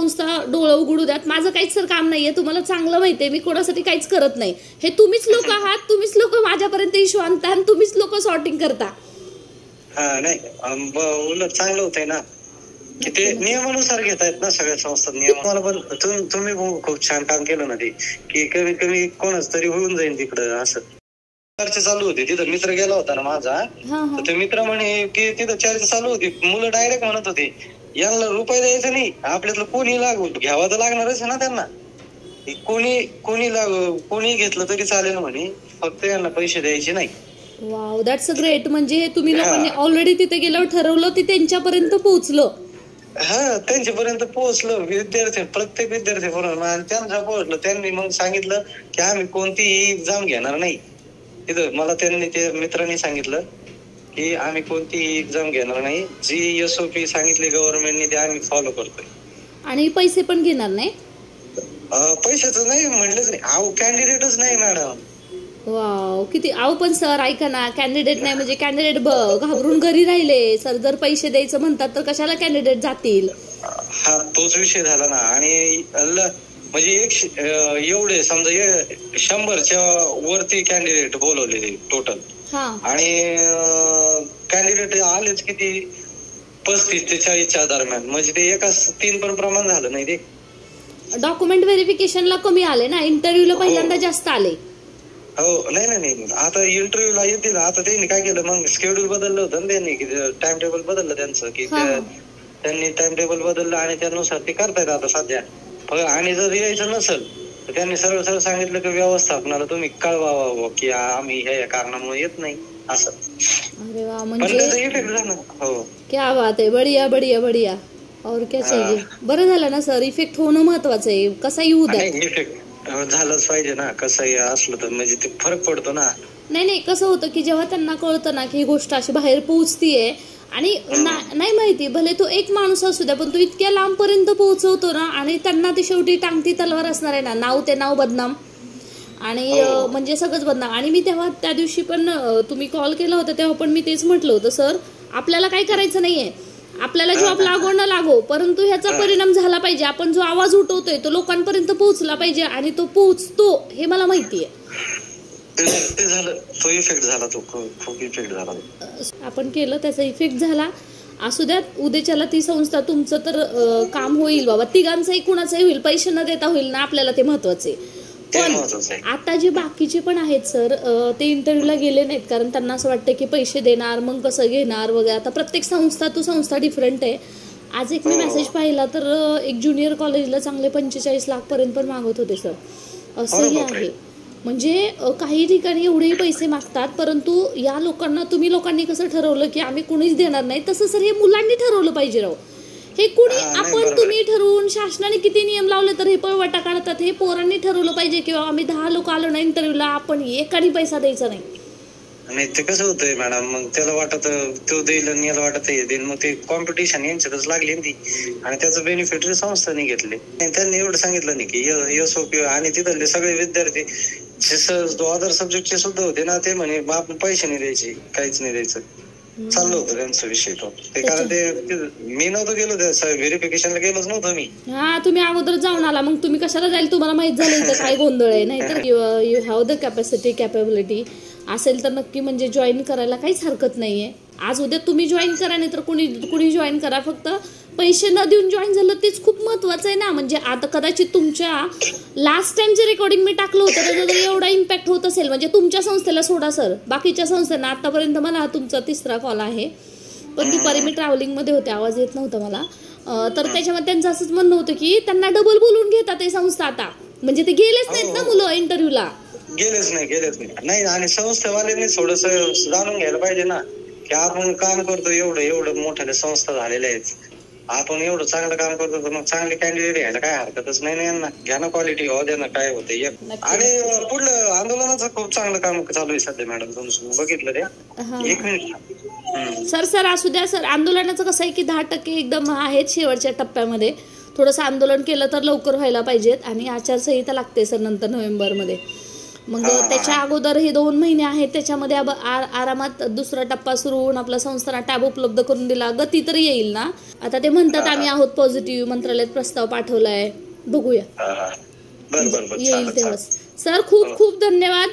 संस्था डोळं उघडू द्यात, माझं काहीच सर काम नाहीये, तुम्हाला चांगलं माहितीये मी कोणासाठी काहीच करत नाही, हे तुम्हीच लोक आहात, तुम्हीच लोक माझ्यापर्यंत इश्यू आणता आणि तुम्हीच लोक सॉर्टिंग करता. नाही उलट चांगलं होतंय ना की ते नियमानुसार घेतायत ना सगळ्या संस्था नियम. मला पण तुम्ही खूप छान काम केलं ना ते, की कमीत कमी कोणाच तरी होऊन जाईल तिकडं. असं चर्चा चालू होती तिथं, मित्र गेला होता ना माझा, तर ते मित्र म्हणे की तिथं चर्चा चालू होती, मुलं डायरेक्ट म्हणत होते यांना रुपये द्यायचं नाही, आपल्यातलं कोणी घ्यावा तर लागणारच ना त्यांना, कोणी घेतलं तरी चालेल म्हणे, फक्त यांना पैसे द्यायचे नाही. Wow, that's a great. म्हणजे तुम्ही लोकांनी ऑलरेडी तिथे गेल्यावर ठरवलं, ती त्यांच्यापर्यंत पोहोचलं. त्यांच्यापर्यंत पोहोचलं, विद्यार्थी प्रत्येक विद्यार्थी बरोबर त्यांना पोहोचलं. त्यांनी मग सांगितलं की आम्ही कोणतीही एक्झाम घेणार नाही तिथं. मला त्यांनी ते मित्रांनी सांगितलं की आम्ही कोणतीही एक्झाम घेणार नाही, जी SOP सांगितली गव्हर्नमेंटने ते आम्ही फॉलो करतोय. आणि पैसे पण घेणार नाही? पैशाचं नाही म्हणलंच नाही, अहो कॅन्डिडेटच नाही मॅडम. वाव, किती. अहो पण सर ऐका ना, कॅन्डिडेट नाही म्हणजे कॅन्डिडेट घाबरून घरी राहिले सर. जर पैसे द्यायचं म्हणतात तर कशाला कॅन्डिडेट जातील? हा तोच विषय झाला ना. आणि म्हणजे एवढे समजा 100च्या वरती कॅन्डिडेट बोलवलेले टोटल, आणि कॅन्डिडेट आलेच किती 35 ते 40च्या दरम्यान. म्हणजे ते एकाच 3 पण प्रमाण झालं नाही. ते डॉक्युमेंट व्हेरिफिकेशनला कमी आले ना, इंटरव्ह्यूला पहिल्यांदा जास्त आले. हो नाही आता इंटरव्ह्यूला येतील. आता त्यांनी काय केलं मग, शेड्यूल बदललं होतं ना त्यांनी, टाइम टेबल बदललं त्यांचं, की त्यांनी टाइम टेबल बदललं आणि त्यानुसार ते करतायत आता सध्या. आणि जर यायचं नसेल तर त्यांनी सरळ सांगितलं की व्यवस्थापनाला तुम्ही कळवा की आम्ही ह्या कारणामुळे येत नाही असं. अरे वा, म्हणजे क्या बात आहे, बढिया बढिया बढिया. और क्या चाहिए. बरं झालं ना सर, इफेक्ट होणं महत्वाचं आहे, कसा येऊ द्या. इफेक्ट झालंच पाहिजे ना, कसंही असलं तर म्हणजे ते फरक पडतो ना. नाही कसं होतं की जेव्हा त्यांना कळतं ना की ही गोष्ट अशी बाहेर पोहोचतीये आणि नाही माहिती, भले तो एक माणूस असू द्या, पण तो इतक्या लांब पर्यंत पोहोचवतो ना, आणि त्यांना ती शेवटी टांगती तलवार असणार आहे ना, नाव बदनाम आणि म्हणजे सगळंच बदनाम. आणि मी तेव्हा त्या दिवशी पण तुम्ही कॉल केला होता तेव्हा पण मी तेच म्हटलं होतं, सर आपल्याला काही करायचं नाहीये, आपल्याला जॉब लागो न लागो, परंतु ह्याचा परिणाम झाला पाहिजे. आपण जो आवाज उठवतोय तो लोकांपर्यंत पोहोचला पाहिजे, आणि तो पोहोचतो हे मला माहितीये. ते झालं, तो इफेक्ट झाला, तो खूप इफेक्ट झाला. आपण केलं, त्याचा इफेक्ट झाला. असू द्यात, उद्याच्याला ती संस्था तुमचं तर काम होईल बाबा, तिघांचंही कुणाचंही होईल, पैसे न देता होईल ना, आपल्याला ते महत्वाचे. पण आता जे बाकीचे पण आहेत सर, ते इंटरव्ह्यूला गेले नाहीत कारण त्यांना असं वाटतं की पैसे देणार मग कसं घेणार वगैरे. आता प्रत्येक संस्था डिफरंट आहे. आज एक मी मेसेज पाहिला तर एक ज्युनियर कॉलेजला चांगले 45 लाख पर्यंत पण मागत होते सर, असंही आहे. म्हणजे काही ठिकाणी एवढेही पैसे मागतात, परंतु या लोकांना, तुम्ही लोकांनी कसं ठरवलं की आम्ही कुणीच देणार नाही, तसं सर हे मुलांनी ठरवलं पाहिजे राव. हे कुणी आपण तुम्ही ठरवून, शासनाने किती नियम लावले तर हे पळवाटा काढतात. हे पोरांनी ठरवलं पाहिजे की आम्ही 10 लोक आलो ना इंटरव्ह्यूला, आपण एकाने पैसा द्यायचा नाही. नाही ते कसं होतंय मॅडम, मग त्याला वाटत तो देईल आणि याला वाटत हे देईल, मग ते कॉम्पिटिशन यांच्यातच लागली ती, आणि त्याचं बेनिफिट संस्थांनी घेतले. त्यांनी एवढं सांगितलं नाही की SOP, आणि तिथले सगळे विद्यार्थी अदर सब्जेक्टचे सुद्धा होते ना, ते म्हणे आपण पैसे नाही द्यायचे, काहीच नाही द्यायचं, चाललं होतं त्यांचा विषय तो. ते कारण ते मी नव्हतं गेलो, त्या व्हेरिफिकेशनला गेलोच नव्हतं मी. तुम्ही अगोदर जाऊन आला, मग तुम्ही कशाला जाईल, तुम्हाला माहित झालं तर काय गोंधळ आहे. नाही तर you have the capacity, capability असेल तर नक्की म्हणजे जॉईन करायला काहीच हरकत नाहीये. आज उद्या तुम्ही जॉईन करा, नाही तर कुणी जॉईन करा, फक्त पैसे न देऊन जॉईन झालं तेच खूप महत्वाचं आहे ना. म्हणजे आता कदाचित तुमच्या लास्ट टाइमचे रेकॉर्डिंग मी टाकलं होतं, त्याचा एवढा इम्पॅक्ट होत असेल, म्हणजे तुमच्या संस्थेला सोडा सर, बाकीच्या संस्थांना. आतापर्यंत मला तुमचा 3रा कॉल आहे, पण दुपारी मी ट्रॅव्हलिंगमध्ये होते, आवाज येत नव्हता मला. तर त्याच्यामध्ये त्यांचं असंच म्हणणं होतं की त्यांना डबल बोलून घेतात ते संस्था आता, म्हणजे ते गेलेच नाहीत ना मुलं इंटरव्ह्यूला. गेलेच नाही. आणि संस्थेवाल्यांनी थोडस जाणून घ्यायला पाहिजे ना की आपण काम करतो, एवढं मोठ्या संस्था झालेल्या आहेत, आपण एवढं चांगलं काम करतो, तर मग चांगले कॅन्डिडेट घ्यायला काय हरकतच नाही ना. घ्या ना, क्वालिटी हो द्या ना, काय होते. आणि पुढलं आंदोलनाचं खूप चांगलं काम चालू आहे सध्या मॅडम, तुम्ही बघितलं ते. 1 मिनिट सर असू द्या सर. आंदोलनाचं कसं आहे की 10% एकदम आहेत शेवटच्या टप्प्यामध्ये, थोडंसं आंदोलन केलं तर लवकर व्हायला पाहिजेत. आणि आचारसंहिता लागते सर नंतर नोव्हेंबरमध्ये. मग त्याच्या अगोदर हे 2 महिने आहेत, त्याच्यामध्ये आरामात दुसरा टप्पा सुरू होऊन आपला संस्थांना टॅब उपलब्ध करून दिला, गती तर येईल ना. आता ते म्हणतात आम्ही आहोत पॉझिटिव्ह, मंत्रालयात प्रस्ताव पाठवलाय, बघूया येईल तेव्हा. सर खूप खूप धन्यवाद.